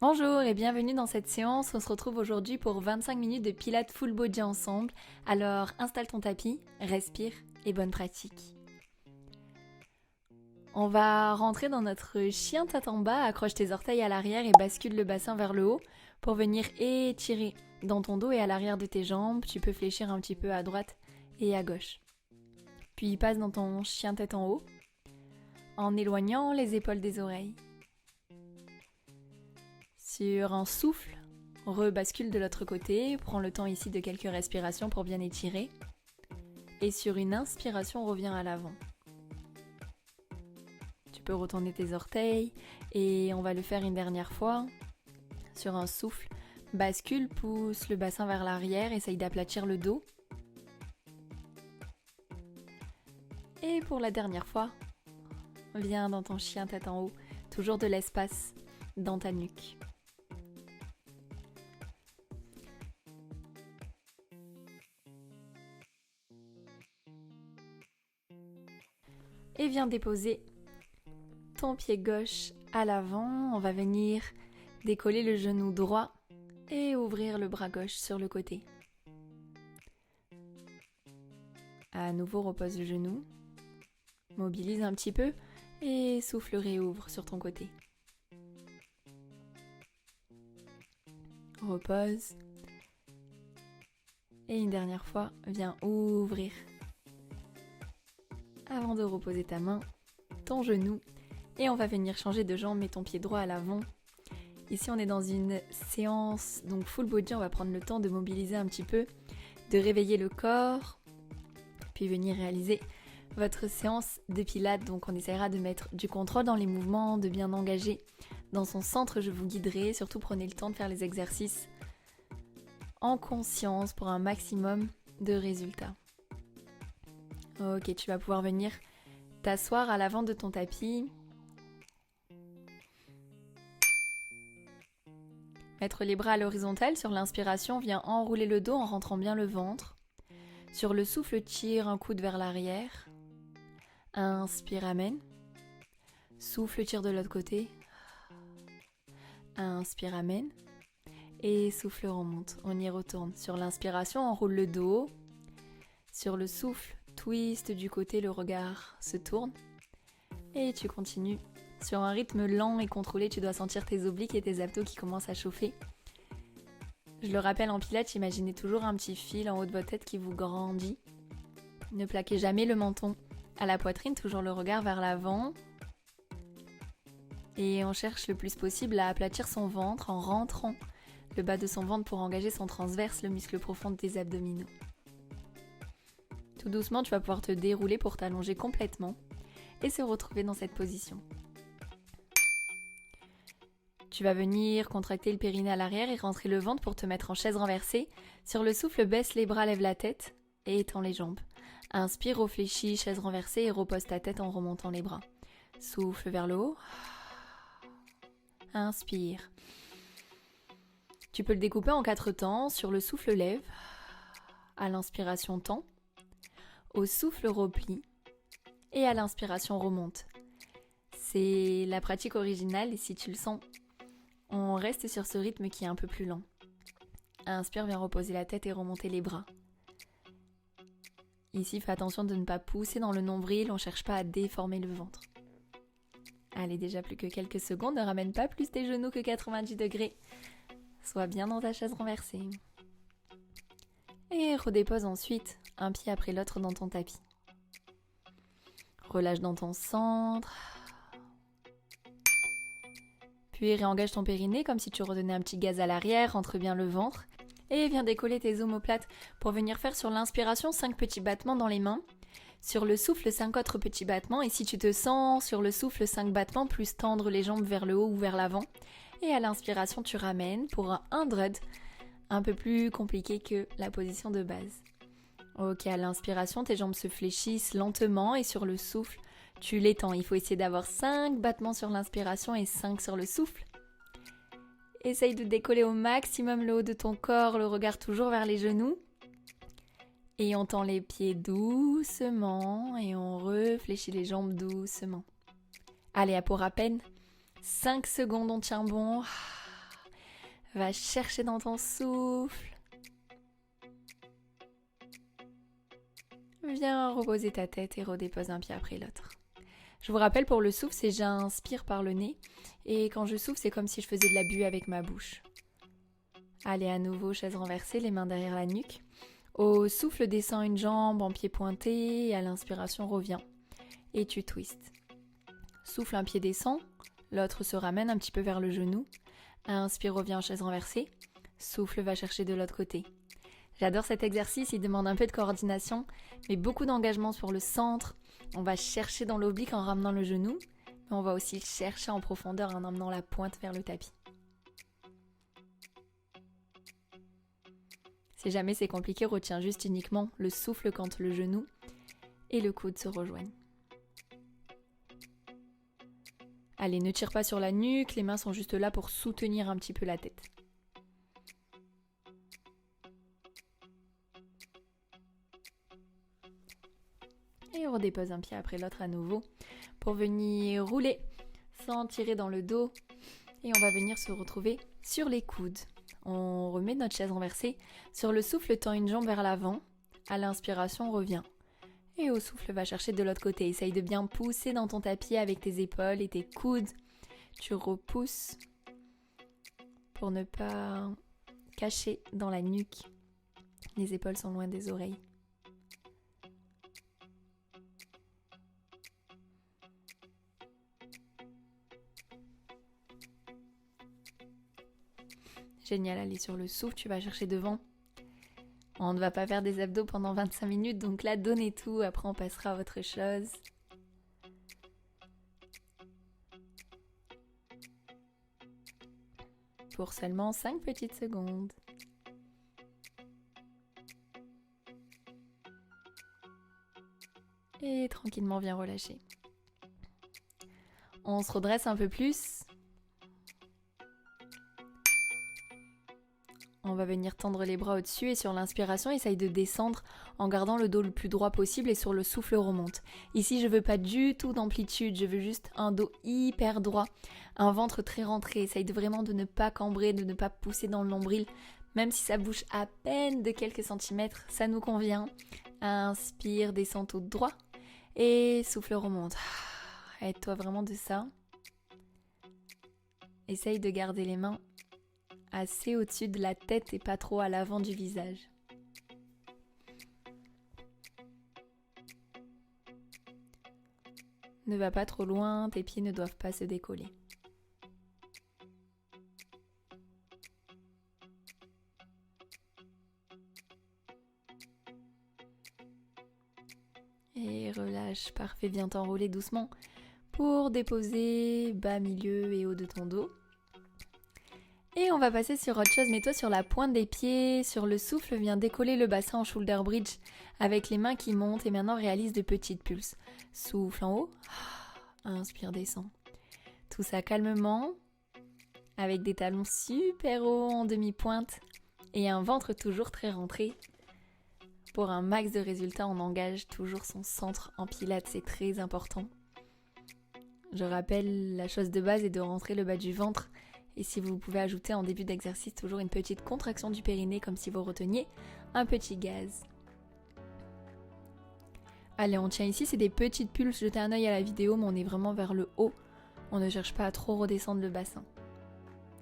Bonjour et bienvenue dans cette séance. On se retrouve aujourd'hui pour 25 minutes de pilates full body ensemble. Alors installe ton tapis, respire et bonne pratique. On va rentrer dans notre chien tête en bas, accroche tes orteils à l'arrière et bascule le bassin vers le haut pour venir étirer dans ton dos et à l'arrière de tes jambes. Tu peux fléchir un petit peu à droite et à gauche. Puis passe dans ton chien tête en haut en éloignant les épaules des oreilles. Sur un souffle, rebascule de l'autre côté, prends le temps ici de quelques respirations pour bien étirer. Et sur une inspiration, reviens à l'avant. Tu peux retourner tes orteils et on va le faire une dernière fois. Sur un souffle, bascule, pousse le bassin vers l'arrière, essaye d'aplatir le dos. Et pour la dernière fois, viens dans ton chien tête en haut, toujours de l'espace dans ta nuque. Et viens déposer ton pied gauche à l'avant. On va venir décoller le genou droit et ouvrir le bras gauche sur le côté. À nouveau, repose le genou. Mobilise un petit peu et souffle, réouvre sur ton côté. Repose. Et une dernière fois, viens ouvrir. Avant de reposer ta main, ton genou, et on va venir changer de jambe, mets ton pied droit à l'avant. Ici on est dans une séance donc full body, on va prendre le temps de mobiliser un petit peu, de réveiller le corps, puis venir réaliser votre séance de pilates. Donc on essaiera de mettre du contrôle dans les mouvements, de bien engager dans son centre, je vous guiderai, surtout prenez le temps de faire les exercices en conscience pour un maximum de résultats. Ok, tu vas pouvoir venir t'asseoir à l'avant de ton tapis. Mettre les bras à l'horizontale. Sur l'inspiration, viens enrouler le dos en rentrant bien le ventre. Sur le souffle, tire un coude vers l'arrière. Inspire, amène. Souffle, tire de l'autre côté. Inspire, amène. Et souffle, remonte. On y retourne. Sur l'inspiration, enroule le dos. Sur le souffle, twist du côté, le regard se tourne. Et tu continues. Sur un rythme lent et contrôlé, tu dois sentir tes obliques et tes abdos qui commencent à chauffer. Je le rappelle, en pilates, imaginez toujours un petit fil en haut de votre tête qui vous grandit. Ne plaquez jamais le menton à la poitrine, toujours le regard vers l'avant. Et on cherche le plus possible à aplatir son ventre en rentrant le bas de son ventre pour engager son transverse, le muscle profond de tes abdominaux. Tout doucement, tu vas pouvoir te dérouler pour t'allonger complètement et se retrouver dans cette position. Tu vas venir contracter le périnée à l'arrière et rentrer le ventre pour te mettre en chaise renversée. Sur le souffle, baisse les bras, lève la tête et étends les jambes. Inspire, réfléchis, chaise renversée et repose ta tête en remontant les bras. Souffle vers le haut. Inspire. Tu peux le découper en 4 temps. Sur le souffle, lève. À l'inspiration, tend. Au souffle, replie. Et à l'inspiration, remonte. C'est la pratique originale et si tu le sens, on reste sur ce rythme qui est un peu plus lent. Inspire, viens reposer la tête et remonter les bras. Ici, fais attention de ne pas pousser dans le nombril, on ne cherche pas à déformer le ventre. Allez, déjà plus que quelques secondes, ne ramène pas plus tes genoux que 90 degrés. Sois bien dans ta chaise renversée. Et redépose ensuite un pied après l'autre dans ton tapis. Relâche dans ton centre. Puis réengage ton périnée comme si tu redonnais un petit gaz à l'arrière, rentre bien le ventre. Et viens décoller tes omoplates pour venir faire sur l'inspiration 5 petits battements dans les mains. Sur le souffle, 5 autres petits battements. Et si tu te sens sur le souffle, 5 battements, plus tendre les jambes vers le haut ou vers l'avant. Et à l'inspiration, tu ramènes pour un 100, un peu plus compliqué que la position de base. Ok, à l'inspiration, tes jambes se fléchissent lentement et sur le souffle, tu l'étends. Il faut essayer d'avoir 5 battements sur l'inspiration et 5 sur le souffle. Essaye de décoller au maximum le haut de ton corps, le regard toujours vers les genoux. Et on tend les pieds doucement et on réfléchit les jambes doucement. Allez, pour à peine 5 secondes, on tient bon. Va chercher dans ton souffle. Viens reposer ta tête et redépose un pied après l'autre. Je vous rappelle, pour le souffle, c'est j'inspire par le nez. Et quand je souffle, c'est comme si je faisais de la buée avec ma bouche. Allez, à nouveau, chaise renversée, les mains derrière la nuque. Au souffle, descends une jambe en pied pointé. Et à l'inspiration, reviens. Et tu twistes. Souffle, un pied descend. L'autre se ramène un petit peu vers le genou. Inspire, reviens en chaise renversée. Souffle, va chercher de l'autre côté. J'adore cet exercice, il demande un peu de coordination, mais beaucoup d'engagement sur le centre. On va chercher dans l'oblique en ramenant le genou, mais on va aussi chercher en profondeur en emmenant la pointe vers le tapis. Si jamais c'est compliqué, retiens juste uniquement le souffle quand le genou et le coude se rejoignent. Allez, ne tire pas sur la nuque, les mains sont juste là pour soutenir un petit peu la tête. Et on redépose un pied après l'autre à nouveau pour venir rouler sans tirer dans le dos. Et on va venir se retrouver sur les coudes. On remet notre chaise renversée. Sur le souffle, tends une jambe vers l'avant. À l'inspiration, reviens. Et au souffle, va chercher de l'autre côté. Essaye de bien pousser dans ton tapis avec tes épaules et tes coudes. Tu repousses pour ne pas cacher dans la nuque. Les épaules sont loin des oreilles. Génial, allez, sur le souffle, tu vas chercher devant. On ne va pas faire des abdos pendant 25 minutes, donc là, donnez tout, après on passera à autre chose. Pour seulement 5 petites secondes. Et tranquillement, viens relâcher. On se redresse un peu plus. On va venir tendre les bras au-dessus et sur l'inspiration, essaye de descendre en gardant le dos le plus droit possible et sur le souffle remonte. Ici, je veux pas du tout d'amplitude, je veux juste un dos hyper droit, un ventre très rentré. Essaye vraiment de ne pas cambrer, de ne pas pousser dans le nombril. Même si ça bouge à peine de quelques centimètres, ça nous convient. Inspire, descends tout droit et souffle remonte. Aide-toi vraiment de ça. Essaye de garder les mains assez au-dessus de la tête et pas trop à l'avant du visage. Ne va pas trop loin, tes pieds ne doivent pas se décoller. Et relâche, parfait, viens t'enrouler doucement pour déposer bas, milieu et haut de ton dos. Et on va passer sur autre chose, mets-toi sur la pointe des pieds, sur le souffle, viens décoller le bassin en shoulder bridge avec les mains qui montent et maintenant réalise de petites pulses. Souffle en haut, inspire, descend. Tout ça calmement, avec des talons super hauts en demi-pointe et un ventre toujours très rentré. Pour un max de résultats, on engage toujours son centre en pilates, c'est très important. Je rappelle, la chose de base est de rentrer le bas du ventre. Et si vous pouvez ajouter en début d'exercice toujours une petite contraction du périnée comme si vous reteniez un petit gaz. Allez, on tient ici, c'est des petites pulses. Jetez un œil à la vidéo, mais on est vraiment vers le haut. On ne cherche pas à trop redescendre le bassin.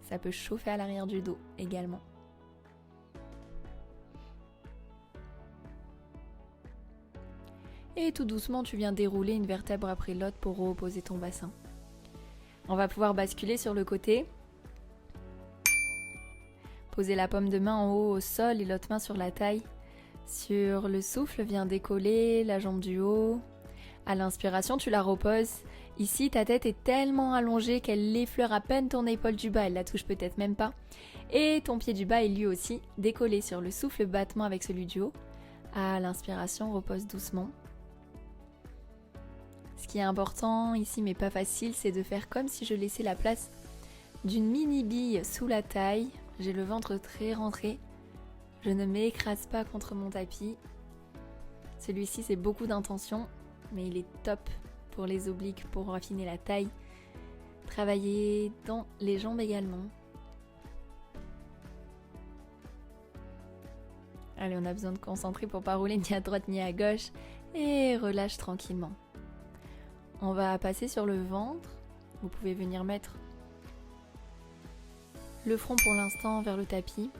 Ça peut chauffer à l'arrière du dos également. Et tout doucement, tu viens dérouler une vertèbre après l'autre pour reposer ton bassin. On va pouvoir basculer sur le côté. Posez la paume de main en haut au sol et l'autre main sur la taille. Sur le souffle, viens décoller la jambe du haut. À l'inspiration, tu la reposes. Ici, ta tête est tellement allongée qu'elle effleure à peine ton épaule du bas. Elle la touche peut-être même pas. Et ton pied du bas est lui aussi décollé sur le souffle, battement avec celui du haut. À l'inspiration, repose doucement. Ce qui est important ici, mais pas facile, c'est de faire comme si je laissais la place d'une mini bille sous la taille. J'ai le ventre très rentré. Je ne m'écrase pas contre mon tapis. Celui-ci, c'est beaucoup d'intention, mais il est top pour les obliques, pour affiner la taille. Travailler dans les jambes également. Allez, on a besoin de concentrer pour pas rouler ni à droite ni à gauche. Et relâche tranquillement. On va passer sur le ventre. Vous pouvez venir mettre le front pour l'instant vers le tapis.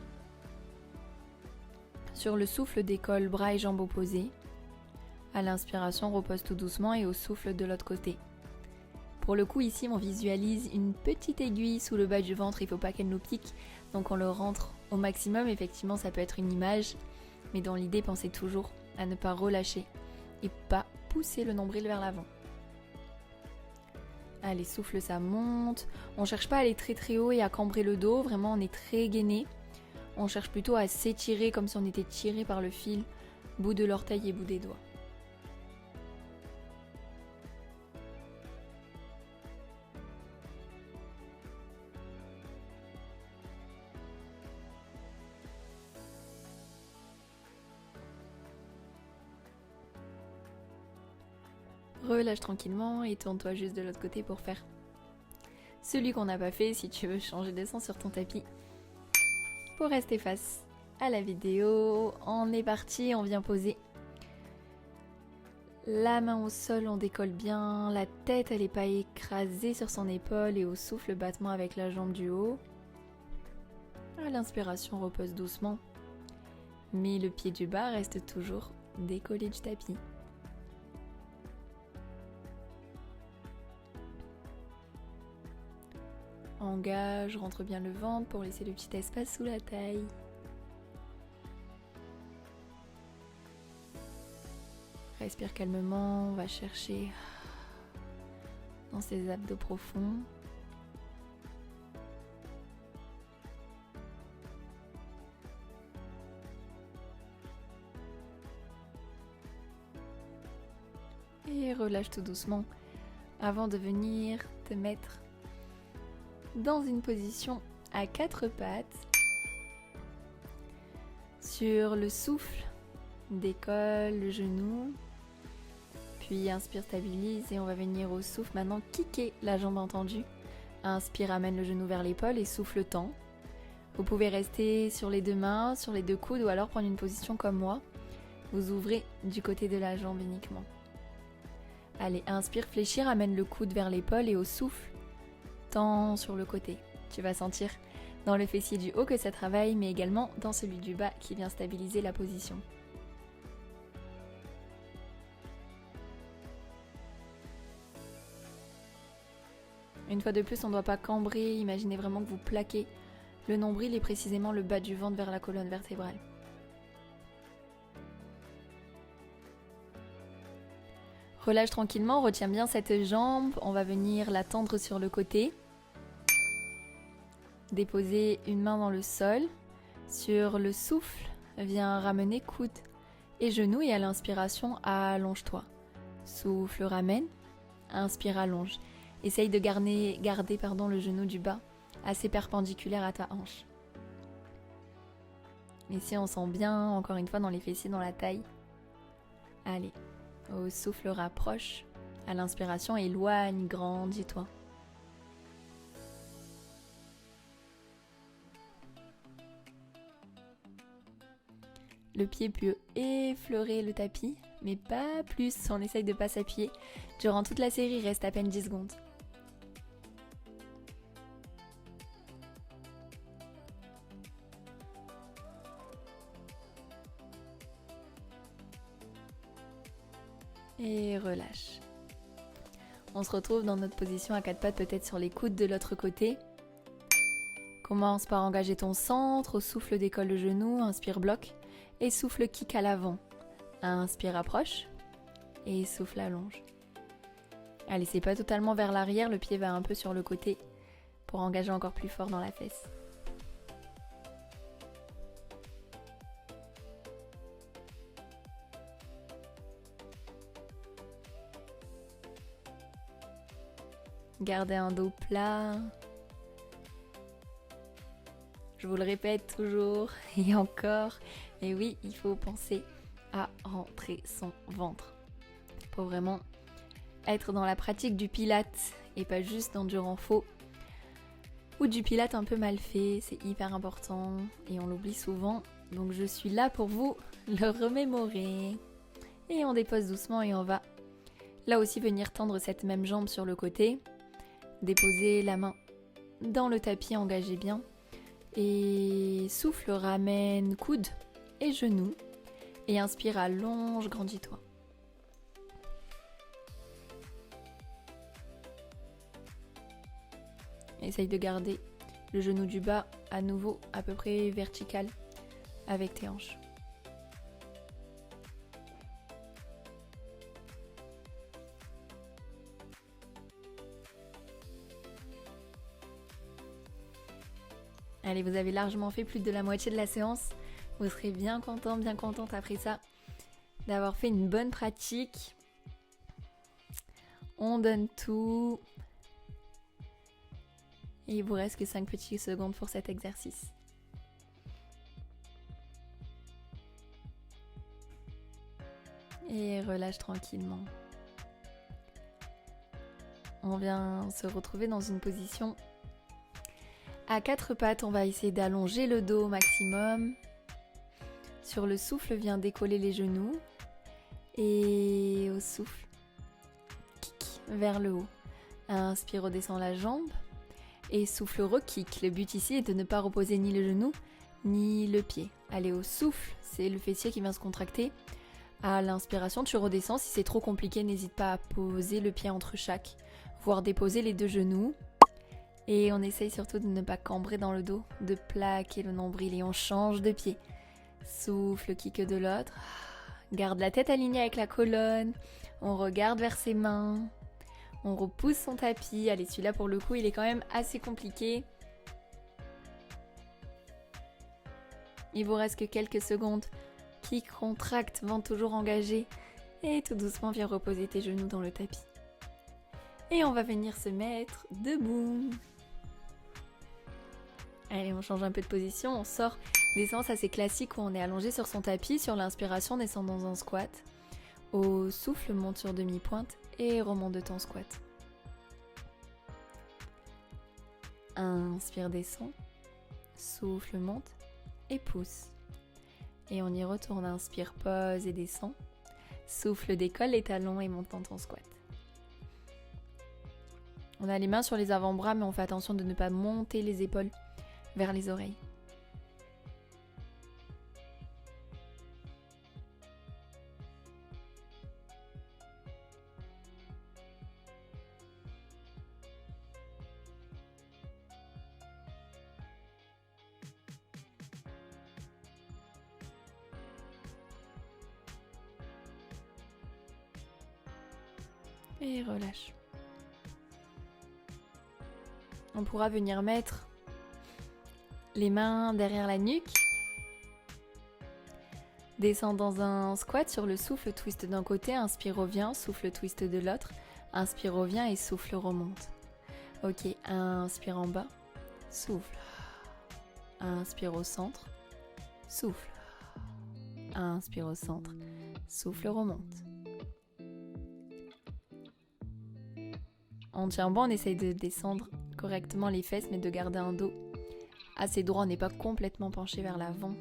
Sur le souffle, décolle bras et jambes opposés. À l'inspiration, repose tout doucement et au souffle de l'autre côté. Pour le coup, ici, on visualise une petite aiguille sous le bas du ventre. Il ne faut pas qu'elle nous pique, donc on le rentre au maximum. Effectivement, ça peut être une image, mais dans l'idée, pensez toujours à ne pas relâcher et pas pousser le nombril vers l'avant. Allez, souffle, ça monte. On ne cherche pas à aller très très haut et à cambrer le dos. Vraiment, on est très gainé. On cherche plutôt à s'étirer comme si on était tiré par le fil, bout de l'orteil et bout des doigts. Relâche tranquillement et tourne-toi juste de l'autre côté pour faire celui qu'on n'a pas fait si tu veux changer de sens sur ton tapis. Pour rester face à la vidéo, on est parti, on vient poser la main au sol, on décolle bien, la tête elle n'est pas écrasée sur son épaule et au souffle battement avec la jambe du haut. À l'inspiration, repose doucement, mais le pied du bas reste toujours décollé du tapis. Engage, rentre bien le ventre pour laisser le petit espace sous la taille. Respire calmement, on va chercher dans ses abdos profonds. Et relâche tout doucement avant de venir te mettre dans une position à 4 pattes. Sur le souffle, décolle le genou, puis inspire, stabilise et on va venir au souffle maintenant kicker la jambe entendue. Inspire, amène le genou vers l'épaule et souffle tend. Vous pouvez rester sur les deux mains, sur les deux coudes ou alors prendre une position comme moi. Vous ouvrez du côté de la jambe uniquement. Allez, inspire, fléchir, amène le coude vers l'épaule et au souffle, tend sur le côté. Tu vas sentir dans le fessier du haut que ça travaille, mais également dans celui du bas qui vient stabiliser la position. Une fois de plus, on ne doit pas cambrer, imaginez vraiment que vous plaquez le nombril et précisément le bas du ventre vers la colonne vertébrale. Relâche tranquillement, retiens bien cette jambe, on va venir la tendre sur le côté. Déposer une main dans le sol. Sur le souffle, viens ramener coude et genou et à l'inspiration, allonge-toi. Souffle, ramène, inspire, allonge. Essaye de garder le genou du bas assez perpendiculaire à ta hanche. Ici, on sent bien, encore une fois, dans les fessiers, dans la taille. Allez. Au souffle, rapproche. À l'inspiration, éloigne, grandis-toi. Le pied peut effleurer le tapis, mais pas plus. On essaye de ne pas s'appuyer. Durant toute la série, il reste à peine 10 secondes. Et relâche. On se retrouve dans notre position à 4 pattes, peut-être sur les coudes de l'autre côté. Commence par engager ton centre, au souffle décolle le genou, inspire bloc et souffle kick à l'avant. Inspire approche et souffle allonge. Allez, c'est pas totalement vers l'arrière, le pied va un peu sur le côté pour engager encore plus fort dans la fesse. Gardez un dos plat. Je vous le répète toujours et encore. Et oui, il faut penser à rentrer son ventre pour vraiment être dans la pratique du pilate et pas juste dans du renfort ou du pilate un peu mal fait. C'est hyper important et on l'oublie souvent. Donc je suis là pour vous le remémorer. Et on dépose doucement et on va là aussi venir tendre cette même jambe sur le côté. Déposer la main dans le tapis, engagez bien. Et souffle, ramène coude et genou. Et inspire, allonge, grandis-toi. Essaye de garder le genou du bas à nouveau à peu près vertical avec tes hanches. Allez, vous avez largement fait plus de la moitié de la séance. Vous serez bien content, bien contente après ça d'avoir fait une bonne pratique. On donne tout. Et il vous reste que 5 petites secondes pour cet exercice. Et relâche tranquillement. On vient se retrouver dans une position à 4 pattes. On va essayer d'allonger le dos au maximum. Sur le souffle, viens décoller les genoux. Et au souffle, kick vers le haut. Inspire, redescends la jambe. Et souffle, re-kick. Le but ici est de ne pas reposer ni le genou, ni le pied. Allez, au souffle, c'est le fessier qui vient se contracter. À l'inspiration, tu redescends. Si c'est trop compliqué, n'hésite pas à poser le pied entre chaque, voire déposer les 2 genoux. Et on essaye surtout de ne pas cambrer dans le dos, de plaquer le nombril et on change de pied. Souffle, kick de l'autre. Garde la tête alignée avec la colonne. On regarde vers ses mains. On repousse son tapis. Allez, celui-là pour le coup, il est quand même assez compliqué. Il vous reste que quelques secondes. Kick, contracte, ventre toujours engagé. Et tout doucement, viens reposer tes genoux dans le tapis. Et on va venir se mettre debout. Allez, on change un peu de position. On sort des séances assez classiques où on est allongé sur son tapis. Sur l'inspiration, descend dans un squat. Au souffle, monte sur demi-pointe et remonte de ton squat. Inspire, descend. Souffle, monte et pousse. Et on y retourne. Inspire, pose et descend. Souffle, décolle les talons et monte dans ton squat. On a les mains sur les avant-bras, mais on fait attention de ne pas monter les épaules vers les oreilles. Et relâche. On pourra venir mettre les mains derrière la nuque. Descends dans un squat sur le souffle, twist d'un côté, inspire, revient, souffle, twist de l'autre. Inspire, revient et souffle, remonte. Ok, inspire en bas, souffle. Inspire au centre, souffle. Inspire au centre, souffle, remonte. On tient bon, on essaye de descendre correctement les fesses, mais de garder un dos assez droit, on n'est pas complètement penché vers l'avant.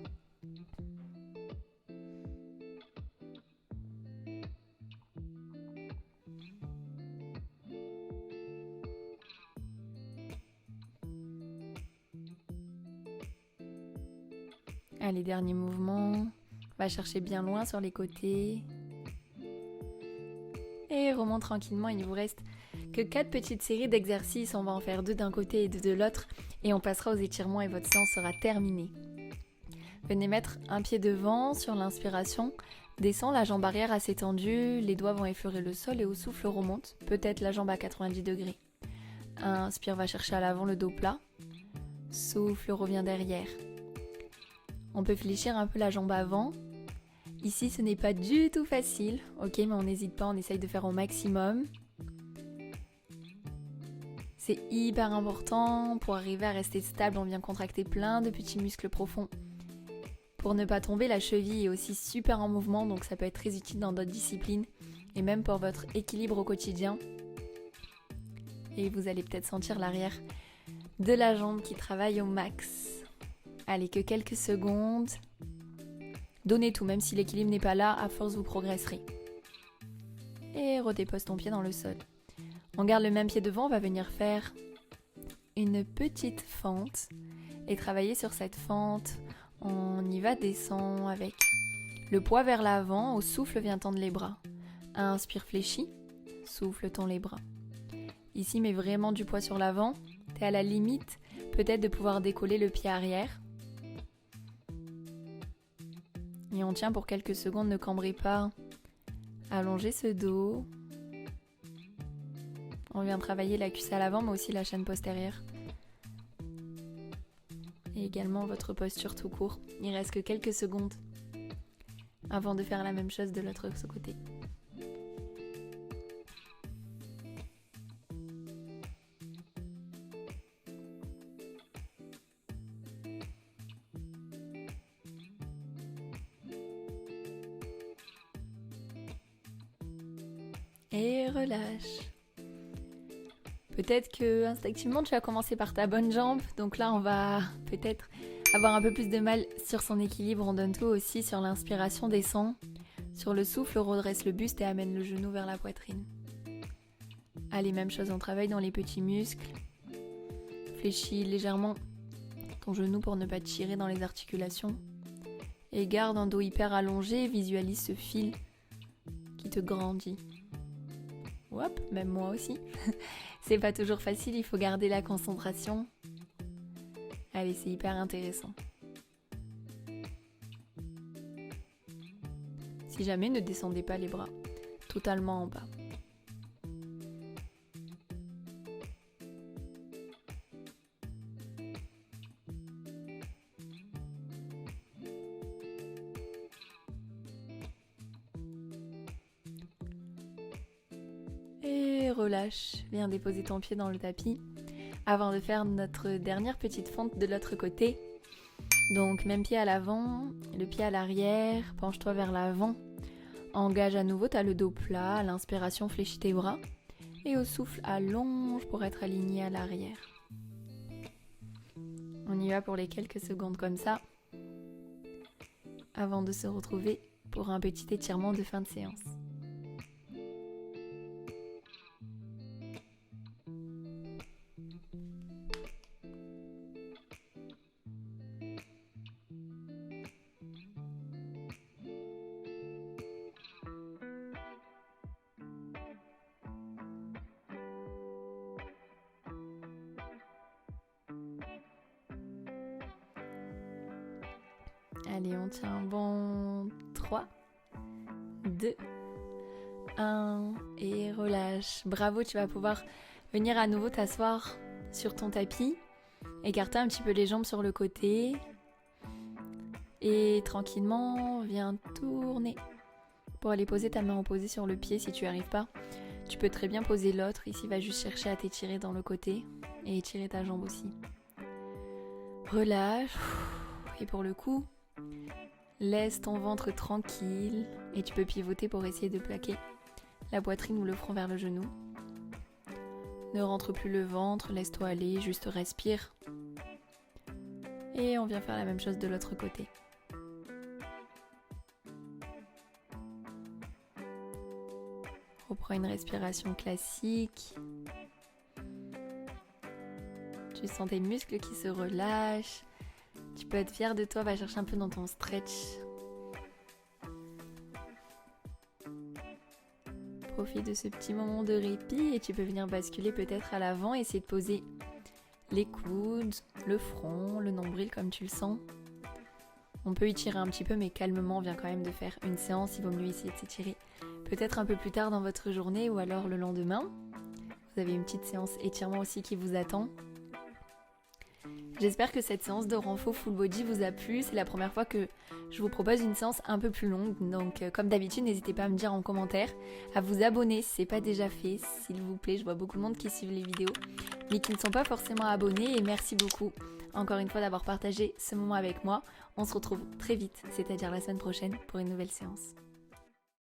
Allez, dernier mouvement. On va chercher bien loin sur les côtés. Et remonte tranquillement, il vous reste que 4 petites séries d'exercices. On va en faire 2 d'un côté et 2 de l'autre. Et on passera aux étirements et votre séance sera terminée. Venez mettre un pied devant sur l'inspiration. Descends, la jambe arrière assez tendue. Les doigts vont effleurer le sol et au souffle remonte. Peut-être la jambe à 90 degrés. Inspire, va chercher à l'avant le dos plat. Souffle, revient derrière. On peut fléchir un peu la jambe avant. Ici, ce n'est pas du tout facile. Ok, mais on n'hésite pas, on essaye de faire au maximum. C'est hyper important pour arriver à rester stable. On vient contracter plein de petits muscles profonds. Pour ne pas tomber, la cheville est aussi super en mouvement, donc ça peut être très utile dans d'autres disciplines et même pour votre équilibre au quotidien. Et vous allez peut-être sentir l'arrière de la jambe qui travaille au max. Allez, que quelques secondes. Donnez tout, même si l'équilibre n'est pas là, à force vous progresserez. Et redépose ton pied dans le sol. On garde le même pied devant, on va venir faire une petite fente et travailler sur cette fente. On y va descendre avec le poids vers l'avant, au souffle viens tendre les bras. Inspire, fléchis, souffle, tends les bras. Ici, mets vraiment du poids sur l'avant. Tu es à la limite peut-être de pouvoir décoller le pied arrière. Et on tient pour quelques secondes, ne cambrez pas. Allongez ce dos. On vient travailler la cuisse à l'avant, mais aussi la chaîne postérieure. Et également votre posture tout court. Il reste que quelques secondes avant de faire la même chose de l'autre côté. Et relâche. Peut-être que instinctivement tu vas commencer par ta bonne jambe, donc là on va peut-être avoir un peu plus de mal sur son équilibre. On donne tout aussi sur l'inspiration, descend. Sur le souffle, redresse le buste et amène le genou vers la poitrine. Allez, même chose, on travaille dans les petits muscles. Fléchis légèrement ton genou pour ne pas tirer dans les articulations. Et garde un dos hyper allongé, visualise ce fil qui te grandit. Hop, même moi aussi. C'est pas toujours facile, il faut garder la concentration. Allez, c'est hyper intéressant. Si jamais, ne descendez pas les bras totalement en bas. Et relâche, viens déposer ton pied dans le tapis avant de faire notre dernière petite fente de l'autre côté. Donc même pied à l'avant, le pied à l'arrière, penche-toi vers l'avant. Engage à nouveau, tu as le dos plat, à l'inspiration fléchis tes bras et au souffle allonge pour être aligné à l'arrière. On y va pour les quelques secondes comme ça avant de se retrouver pour un petit étirement de fin de séance. Allez, on tient un bon 3, 2, 1 et relâche. Bravo, tu vas pouvoir venir à nouveau t'asseoir sur ton tapis, écarter un petit peu les jambes sur le côté et tranquillement, viens tourner pour aller poser ta main opposée sur le pied si tu n'y arrives pas. Tu peux très bien poser l'autre, ici va juste chercher à t'étirer dans le côté et étirer ta jambe aussi. Relâche et pour le coup, laisse ton ventre tranquille et tu peux pivoter pour essayer de plaquer la poitrine ou le front vers le genou. Ne rentre plus le ventre, laisse-toi aller, juste respire. Et on vient faire la même chose de l'autre côté. Reprends une respiration classique. Tu sens tes muscles qui se relâchent. Tu peux être fier de toi, va chercher un peu dans ton stretch. Profite de ce petit moment de répit et tu peux venir basculer peut-être à l'avant, essayer de poser les coudes, le front, le nombril comme tu le sens. On peut étirer un petit peu mais calmement, on vient quand même de faire une séance, il vaut mieux essayer de s'étirer peut-être un peu plus tard dans votre journée ou alors le lendemain. Vous avez une petite séance étirement aussi qui vous attend. J'espère que cette séance de renfo full body vous a plu. C'est la première fois que je vous propose une séance un peu plus longue. Donc comme d'habitude, n'hésitez pas à me dire en commentaire, à vous abonner si ce n'est pas déjà fait, s'il vous plaît. Je vois beaucoup de monde qui suivent les vidéos, mais qui ne sont pas forcément abonnés. Et merci beaucoup, encore une fois, d'avoir partagé ce moment avec moi. On se retrouve très vite, c'est-à-dire la semaine prochaine, pour une nouvelle séance.